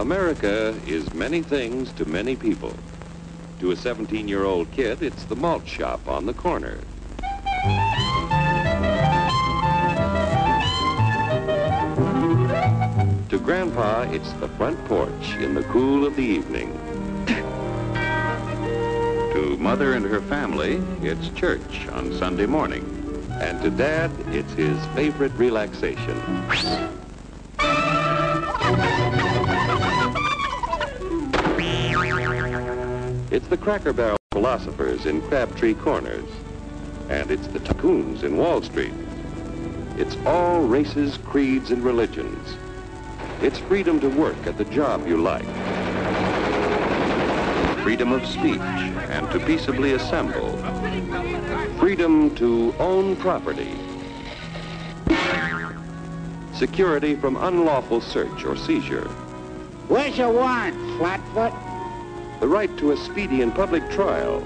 America is many things to many people. To a 17-year-old kid, it's the malt shop on the corner. To Grandpa, it's the front porch in the cool of the evening. To Mother and her family, it's church on Sunday morning. And to Dad, it's his favorite relaxation. It's the Cracker Barrel philosophers in Crabtree Corners. And it's the tycoons in Wall Street. It's all races, creeds, and religions. It's freedom to work at the job you like. Freedom of speech and to peaceably assemble. Freedom to own property. Security from unlawful search or seizure. Where's your warrant, Flatfoot? The right to a speedy and public trial.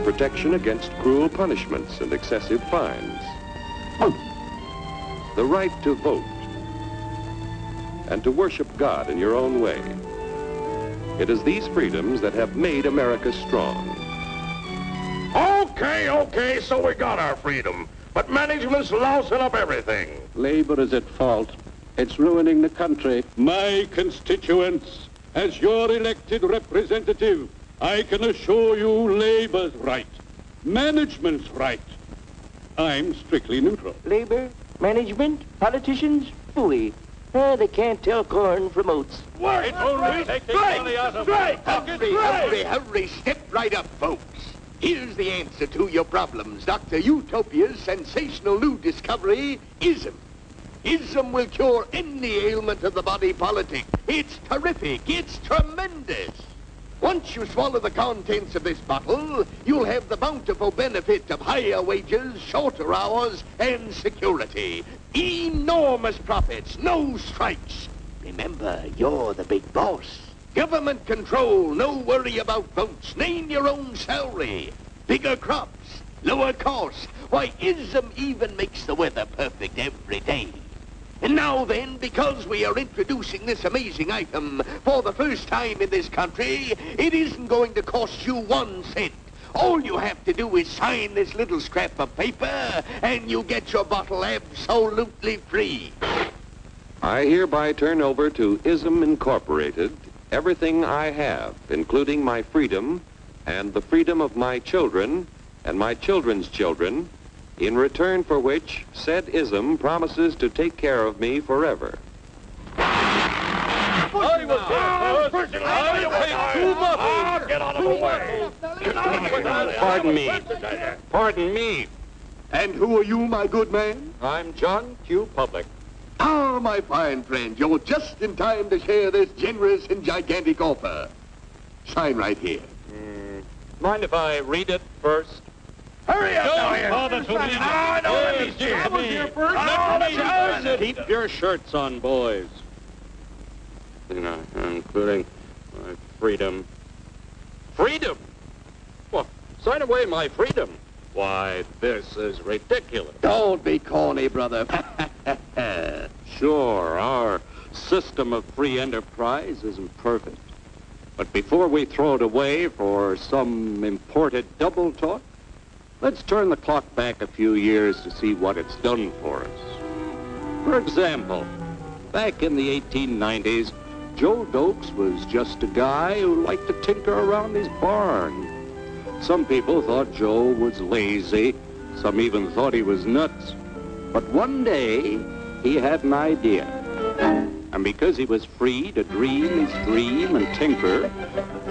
Protection against cruel punishments and excessive fines. The right to vote. And to worship God in your own way. It is these freedoms that have made America strong. Okay, so we got our freedom. But management's lousing up everything. Labor is at fault. It's ruining the country. My constituents, as your elected representative, I can assure you Labor's right. Management's right. I'm strictly neutral. Labor, management, politicians, phooey. They can't tell corn from oats. It's only taking money out of Hurry, step right up, folks. Here's the answer to your problems. Dr. Utopia's sensational new discovery, ISM. ISM will cure any ailment of the body politic. It's terrific. It's tremendous. Once you swallow the contents of this bottle, you'll have the bountiful benefit of higher wages, shorter hours, and security. Enormous profits, no strikes. Remember, you're the big boss. Government control, no worry about votes. Name your own salary. Bigger crops, lower costs. Why, ISM even makes the weather perfect every day. And now then, because we are introducing this amazing item for the first time in this country, it isn't going to cost you 1 cent. All you have to do is sign this little scrap of paper, and you get your bottle absolutely free. I hereby turn over to ISM Incorporated everything I have, including my freedom and the freedom of my children and my children's children, in return for which said ISM promises to take care of me forever. Get out of the way. Pardon me. And who are you, my good man? I'm John Q. Public. Ah, my fine friend, you're just in time to share this generous and gigantic offer. Sign right here. Mind if I read it first? Hurry up, now. Keep your shirts on, boys. Including my freedom. Freedom? Well, sign away my freedom. Why, this is ridiculous. Don't be corny, brother. Sure, our system of free enterprise isn't perfect. But before we throw it away for some imported double talk, let's turn the clock back a few years to see what it's done for us. For example, back in the 1890s, Joe Dokes was just a guy who liked to tinker around his barn. Some people thought Joe was lazy. Some even thought he was nuts. But one day, he had an idea. And because he was free to dream his dream and tinker,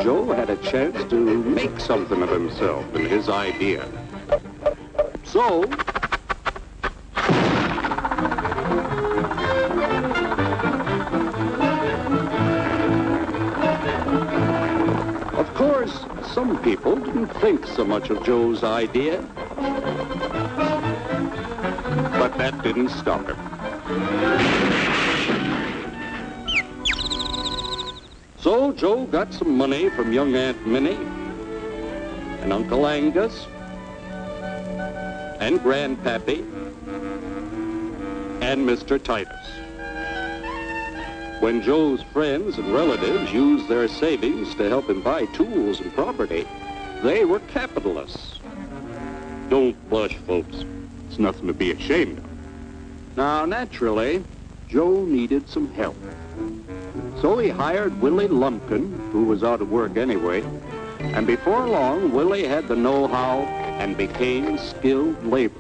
Joe had a chance to make something of himself and his idea. So, of course, some people didn't think so much of Joe's idea. But that didn't stop him. So Joe got some money from young Aunt Minnie and Uncle Angus and Grandpappy and Mr. Titus. When Joe's friends and relatives used their savings to help him buy tools and property, they were capitalists. Don't blush, folks. It's nothing to be ashamed of. Now, naturally, Joe needed some help. So he hired Willie Lumpkin, who was out of work anyway, and before long, Willie had the know-how and became skilled labor.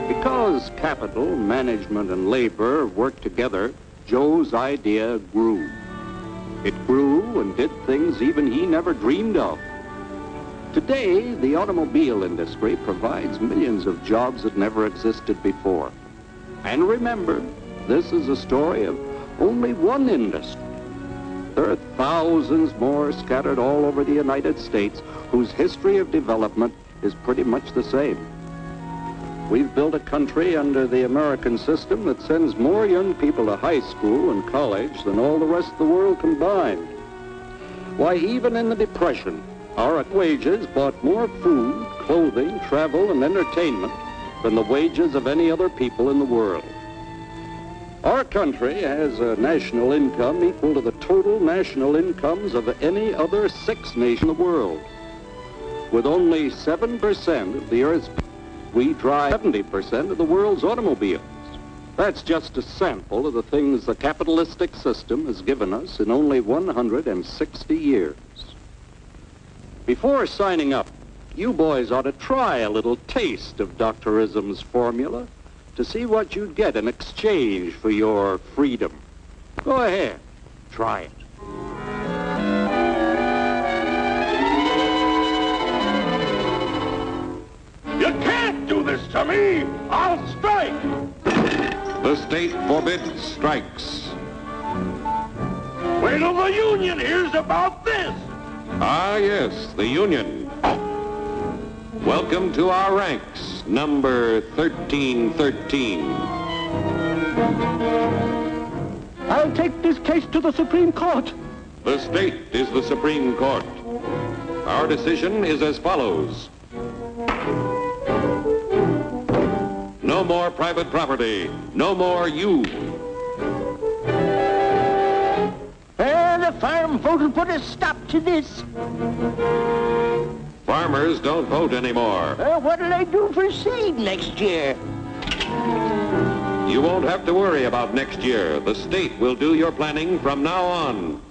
Because capital, management, and labor worked together, Joe's idea grew. It grew and did things even he never dreamed of. Today, the automobile industry provides millions of jobs that never existed before. And remember, this is a story of only one industry. There are thousands more scattered all over the United States whose history of development is pretty much the same. We've built a country under the American system that sends more young people to high school and college than all the rest of the world combined. Why, even in the Depression, our wages bought more food, clothing, travel, and entertainment than the wages of any other people in the world. Our country has a national income equal to the total national incomes of any other 6 nations in the world. With only 7% of the Earth's people, we drive 70% of the world's automobiles. That's just a sample of the things the capitalistic system has given us in only 160 years. Before signing up, you boys ought to try a little taste of Dr. Ism's formula to see what you'd get in exchange for your freedom. Go ahead, try it. You can't do this to me! I'll strike! The state forbids strikes. Wait till the union hears about this! Ah, yes, the union. Welcome to our ranks, number 1313. I'll take this case to the Supreme Court. The state is the Supreme Court. Our decision is as follows. No more private property. No more you. The farm vote will put a stop to this. Farmers don't vote anymore. What'll they do for seed next year? You won't have to worry about next year. The state will do your planning from now on.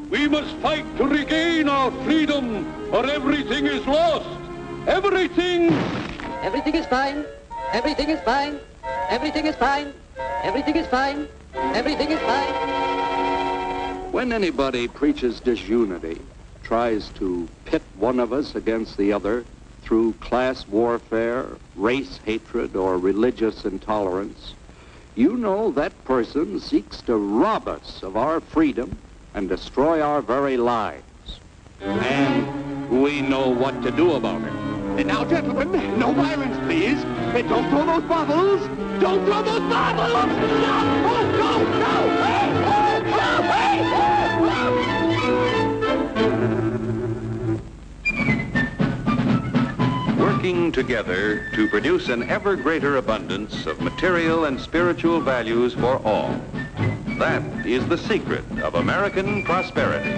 We must fight to regain our freedom, or everything is lost. Everything! Everything is fine. Everything is fine. Everything is fine. Everything is fine. Everything is fine. When anybody preaches disunity, tries to pit one of us against the other through class warfare, race hatred, or religious intolerance, you know that person seeks to rob us of our freedom and destroy our very lives. And we know what to do about it. And now, gentlemen, no violence, please. And don't throw those bottles. Don't throw those bottles! No! Oh, no! No! Hey! Oh, no! Hey! Working together to produce an ever greater abundance of material and spiritual values for all. That is the secret of American prosperity.